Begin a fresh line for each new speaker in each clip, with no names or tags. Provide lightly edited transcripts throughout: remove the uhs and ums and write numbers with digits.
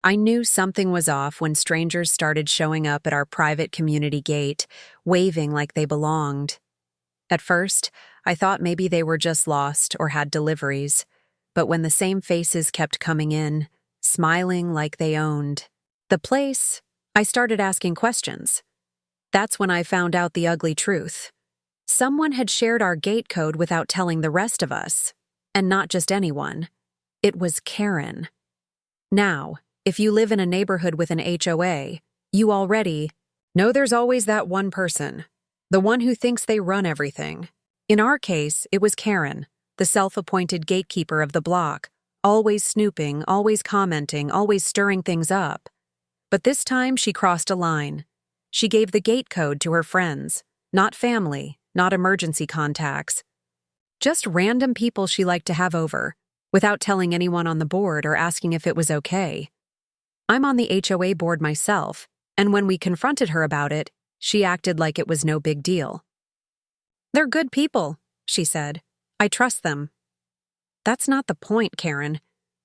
I knew something was off when strangers started showing up at our private community gate, waving like they belonged. At first, I thought maybe they were just lost or had deliveries, but when the same faces kept coming in, smiling like they owned the place, I started asking questions. That's when I found out the ugly truth. Someone had shared our gate code without telling the rest of us. And not just anyone. It was Karen. Now, if you live in a neighborhood with an HOA, you already know there's always that one person, the one who thinks they run everything. In our case, it was Karen, the self-appointed gatekeeper of the block, always snooping, always commenting, always stirring things up. But this time she crossed a line. She gave the gate code to her friends, not family, not emergency contacts. Just random people she liked to have over, without telling anyone on the board or asking if it was okay. I'm on the HOA board myself, and when we confronted her about it, she acted like it was no big deal. "They're good people," she said. "I trust them." That's not the point, Karen.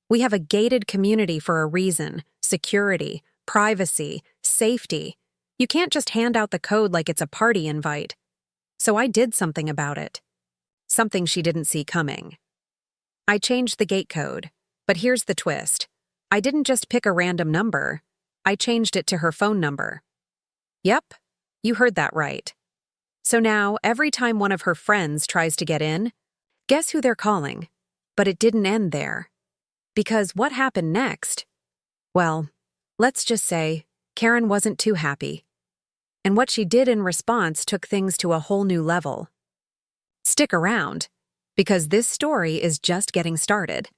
We have a gated community for a reason: security, privacy, safety. You can't just hand out the code like it's a party invite. So I did something about it. Something she didn't see coming. I changed the gate code, but here's the twist. I didn't just pick a random number. I changed it to her phone number. Yep, you heard that right. So now, every time one of her friends tries to get in, guess who they're calling? But it didn't end there. Because what happened next? Well, let's just say Karen wasn't too happy. And what she did in response took things to a whole new level. Stick around, because this story is just getting started.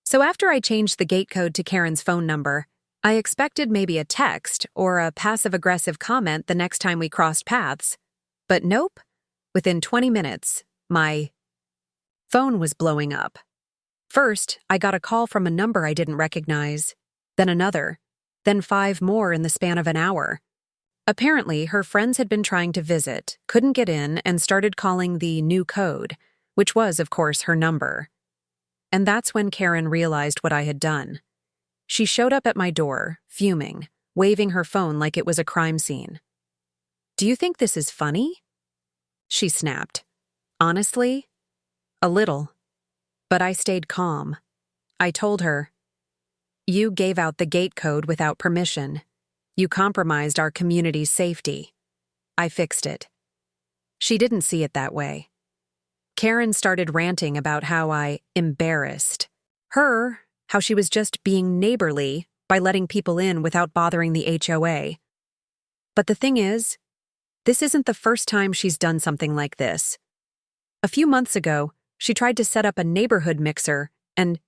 So after I changed the gate code to Karen's phone number, I expected maybe a text or a passive-aggressive comment the next time we crossed paths. But nope, within 20 minutes, my phone was blowing up. First, I got a call from a number I didn't recognize, then another, then 5 more in the span of an hour. Apparently, her friends had been trying to visit, couldn't get in, and started calling the new code, which was, of course, her number. And that's when Karen realized what I had done. She showed up at my door, fuming, waving her phone like it was a crime scene. "Do you think this is funny?" she snapped. Honestly, a little. But I stayed calm. I told her, "You gave out the gate code without permission. You compromised our community's safety. I fixed it." She didn't see it that way. Karen started ranting about how I embarrassed her, how she was just being neighborly by letting people in without bothering the HOA. But the thing is, this isn't the first time she's done something like this. A few months ago, she tried to set up a neighborhood mixer and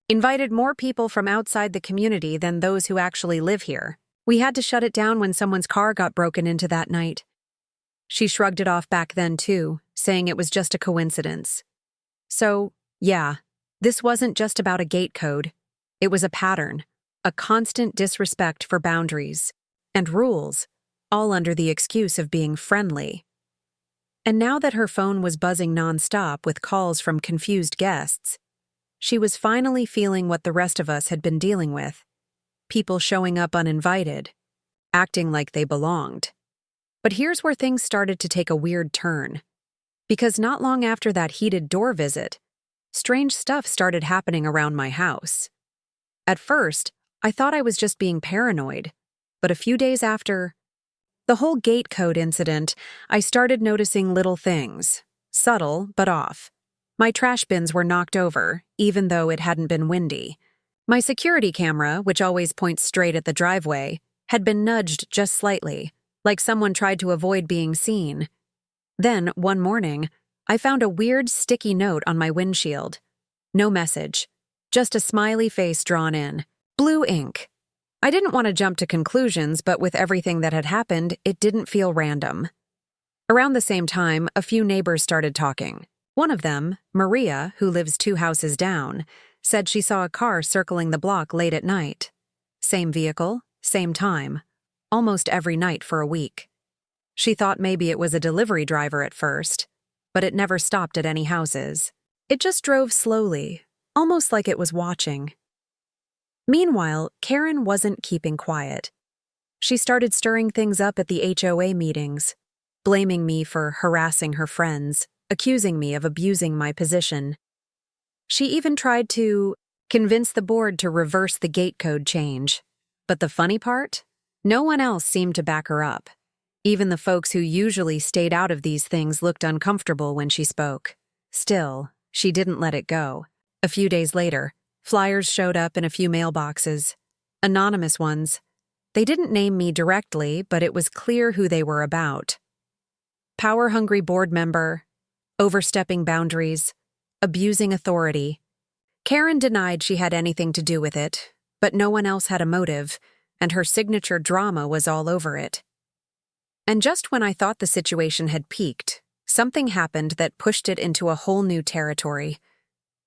invited more people from outside the community than those who actually live here. We had to shut it down when someone's car got broken into that night. She shrugged it off back then, too, saying it was just a coincidence. So, yeah, this wasn't just about a gate code. It was a pattern, a constant disrespect for boundaries and rules, all under the excuse of being friendly. And now that her phone was buzzing nonstop with calls from confused guests, she was finally feeling what the rest of us had been dealing with. People showing up uninvited, acting like they belonged. But here's where things started to take a weird turn. Because not long after that heated door visit, strange stuff started happening around my house. At first, I thought I was just being paranoid, but a few days after the whole gate code incident, I started noticing little things, subtle but off. My trash bins were knocked over, even though it hadn't been windy. My security camera, which always points straight at the driveway, had been nudged just slightly, like someone tried to avoid being seen. Then, one morning, I found a weird sticky note on my windshield. No message, just a smiley face drawn in, blue ink. I didn't want to jump to conclusions, but with everything that had happened, it didn't feel random. Around the same time, a few neighbors started talking. One of them, Maria, who lives 2 houses down, said she saw a car circling the block late at night. Same vehicle, same time, almost every night for a week. She thought maybe it was a delivery driver at first, but it never stopped at any houses. It just drove slowly, almost like it was watching. Meanwhile, Karen wasn't keeping quiet. She started stirring things up at the HOA meetings, blaming me for harassing her friends, accusing me of abusing my position. She even tried to convince the board to reverse the gate code change. But the funny part? No one else seemed to back her up. Even the folks who usually stayed out of these things looked uncomfortable when she spoke. Still, she didn't let it go. A few days later, flyers showed up in a few mailboxes. Anonymous ones. They didn't name me directly, but it was clear who they were about. Power-hungry board member, overstepping boundaries, abusing authority. Karen denied she had anything to do with it, but no one else had a motive, and her signature drama was all over it. And just when I thought the situation had peaked, something happened that pushed it into a whole new territory.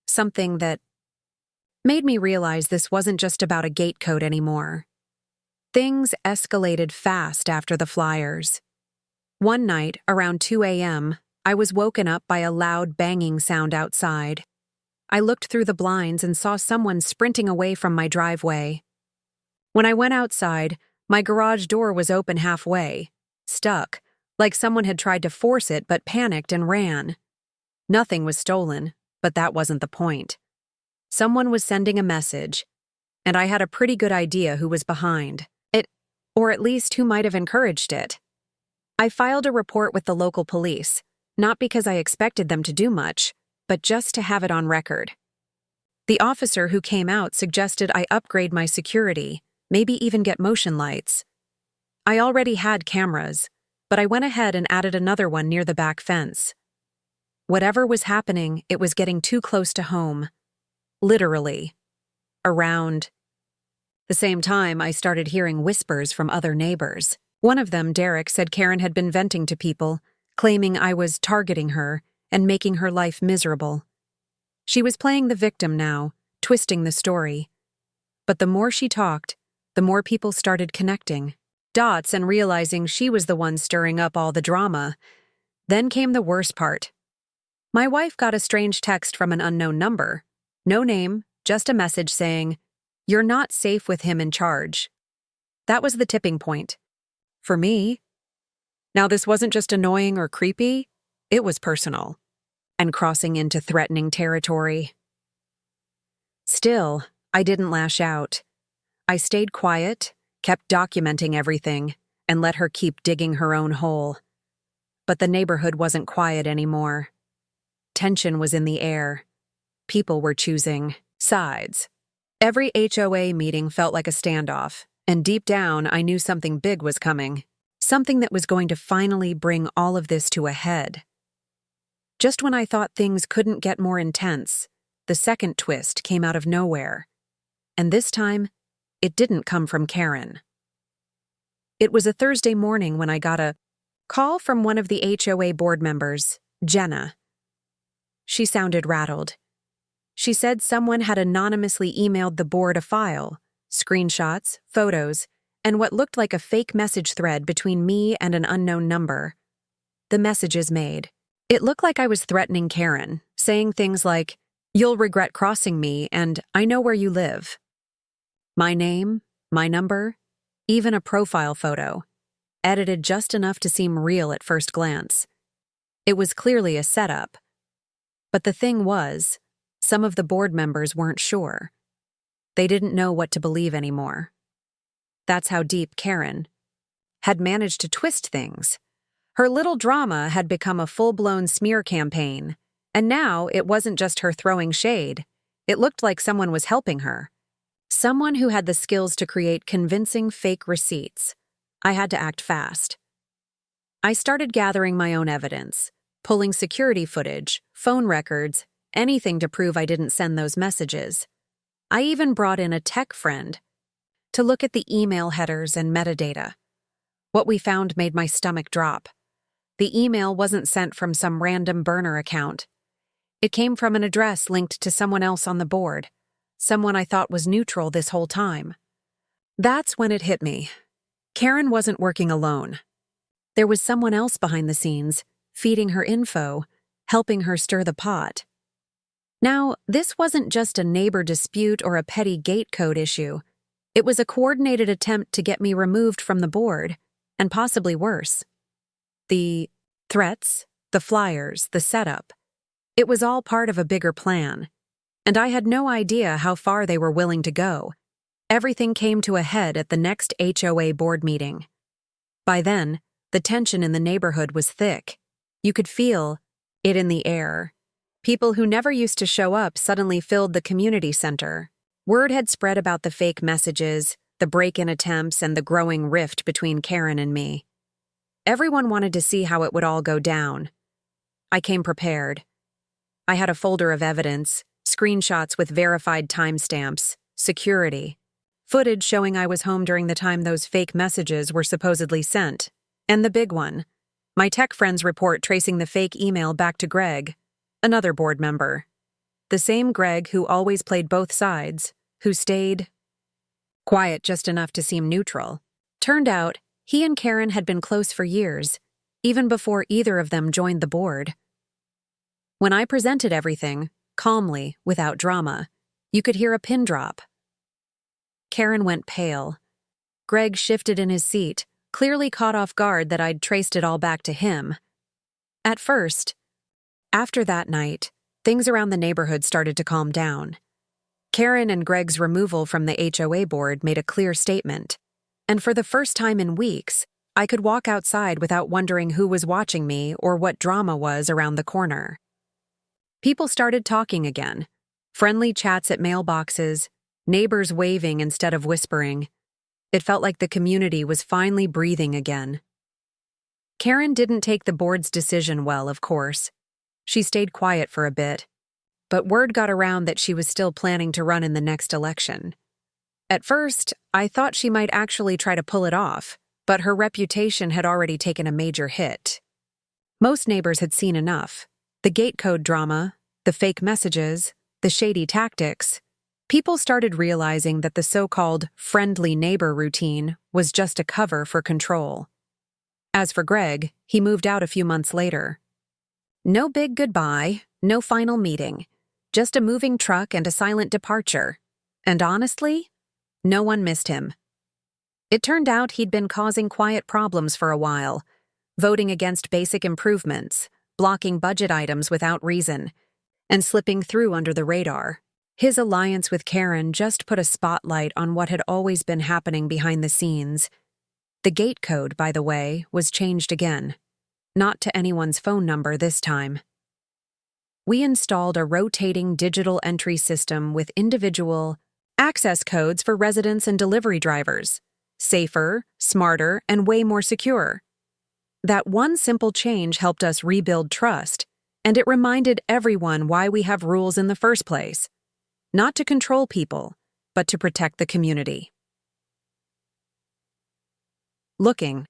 Something that made me realize this wasn't just about a gate code anymore. Things escalated fast after the flyers. One night, around 2 a.m., I was woken up by a loud banging sound outside. I looked through the blinds and saw someone sprinting away from my driveway. When I went outside, my garage door was open halfway, stuck, like someone had tried to force it but panicked and ran. Nothing was stolen, but that wasn't the point. Someone was sending a message, and I had a pretty good idea who was behind it, or at least who might have encouraged it. I filed a report with the local police, not because I expected them to do much, but just to have it on record. The officer who came out suggested I upgrade my security, maybe even get motion lights. I already had cameras, but I went ahead and added another one near the back fence. Whatever was happening, it was getting too close to home. Literally. Around. The same time, I started hearing whispers from other neighbors. One of them, Derek, said Karen had been venting to people, claiming I was targeting her and making her life miserable. She was playing the victim now, twisting the story. But the more she talked, the more people started connecting dots and realizing she was the one stirring up all the drama. Then came the worst part. My wife got a strange text from an unknown number. No name, just a message saying, "You're not safe with him in charge." That was the tipping point. For me. Now, this wasn't just annoying or creepy, it was personal, and crossing into threatening territory. Still, I didn't lash out. I stayed quiet, kept documenting everything, and let her keep digging her own hole. But the neighborhood wasn't quiet anymore. Tension was in the air. People were choosing sides. Every HOA meeting felt like a standoff, and deep down I knew something big was coming. Something that was going to finally bring all of this to a head. Just when I thought things couldn't get more intense, the second twist came out of nowhere. And this time, it didn't come from Karen. It was a Thursday morning when I got a call from one of the HOA board members, Jenna. She sounded rattled. She said someone had anonymously emailed the board a file, screenshots, photos, and what looked like a fake message thread between me and an unknown number. The messages made. It looked like I was threatening Karen, saying things like, "You'll regret crossing me, and I know where you live." My name, my number, even a profile photo, edited just enough to seem real at first glance. It was clearly a setup. But the thing was, some of the board members weren't sure. They didn't know what to believe anymore. That's how deep Karen had managed to twist things. Her little drama had become a full-blown smear campaign, and now it wasn't just her throwing shade. It looked like someone was helping her. Someone who had the skills to create convincing fake receipts. I had to act fast. I started gathering my own evidence, pulling security footage, phone records, anything to prove I didn't send those messages. I even brought in a tech friend to look at the email headers and metadata. What we found made my stomach drop. The email wasn't sent from some random burner account. It came from an address linked to someone else on the board, someone I thought was neutral this whole time. That's when it hit me. Karen wasn't working alone. There was someone else behind the scenes, feeding her info, helping her stir the pot. Now, this wasn't just a neighbor dispute or a petty gate code issue. It was a coordinated attempt to get me removed from the board, and possibly worse. The threats, the flyers, the setup, it was all part of a bigger plan, and I had no idea how far they were willing to go. Everything came to a head at the next HOA board meeting. By then, the tension in the neighborhood was thick. You could feel it in the air. People who never used to show up suddenly filled the community center. Word had spread about the fake messages, the break-in attempts, and the growing rift between Karen and me. Everyone wanted to see how it would all go down. I came prepared. I had a folder of evidence, screenshots with verified timestamps, security, footage showing I was home during the time those fake messages were supposedly sent, and the big one, my tech friend's report tracing the fake email back to Greg, another board member. The same Greg who always played both sides, who stayed quiet just enough to seem neutral. Turned out, he and Karen had been close for years, even before either of them joined the board. When I presented everything, calmly, without drama, you could hear a pin drop. Karen went pale. Greg shifted in his seat, clearly caught off guard that I'd traced it all back to him. At first, after that night, things around the neighborhood started to calm down. Karen and Greg's removal from the HOA board made a clear statement, and for the first time in weeks, I could walk outside without wondering who was watching me or what drama was around the corner. People started talking again. Friendly chats at mailboxes, neighbors waving instead of whispering. It felt like the community was finally breathing again. Karen didn't take the board's decision well, of course. She stayed quiet for a bit, but word got around that she was still planning to run in the next election. At first, I thought she might actually try to pull it off, but her reputation had already taken a major hit. Most neighbors had seen enough. The gate code drama, the fake messages, the shady tactics. People started realizing that the so-called friendly neighbor routine was just a cover for control. As for Greg, he moved out a few months later. No big goodbye, no final meeting, just a moving truck and a silent departure. And honestly, no one missed him. It turned out he'd been causing quiet problems for a while, voting against basic improvements, blocking budget items without reason, and slipping through under the radar. His alliance with Karen just put a spotlight on what had always been happening behind the scenes. The gate code, by the way, was changed again. Not to anyone's phone number this time. We installed a rotating digital entry system with individual access codes for residents and delivery drivers. Safer, smarter, and way more secure. That one simple change helped us rebuild trust, and it reminded everyone why we have rules in the first place. Not to control people, but to protect the community. Looking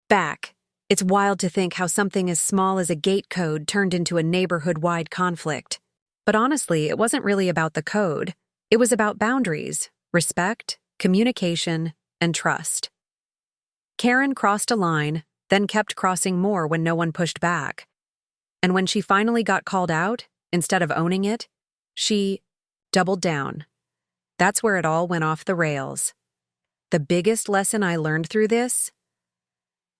back, it's wild to think how something as small as a gate code turned into a neighborhood-wide conflict. But honestly, it wasn't really about the code. It was about boundaries, respect, communication, and trust. Karen crossed a line, then kept crossing more when no one pushed back. And when she finally got called out, instead of owning it, she doubled down. That's where it all went off the rails. The biggest lesson I learned through this?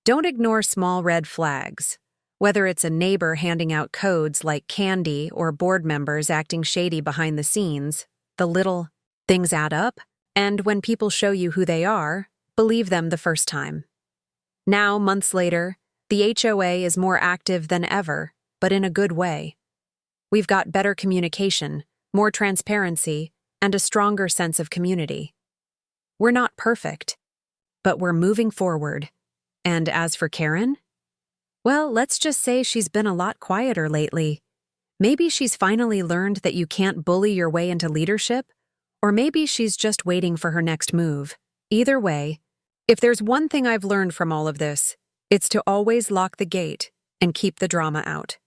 Don't ignore small red flags. Whether it's a neighbor handing out codes like candy or board members acting shady behind the scenes, the little things add up, and when people show you who they are, believe them the first time. Now, months later, the HOA is more active than ever, but in a good way. We've got better communication, more transparency, and a stronger sense of community. We're not perfect, but we're moving forward. And as for Karen? Well, let's just say she's been a lot quieter lately. Maybe she's finally learned that you can't bully your way into leadership, or maybe she's just waiting for her next move. Either way, if there's one thing I've learned from all of this, it's to always lock the gate and keep the drama out.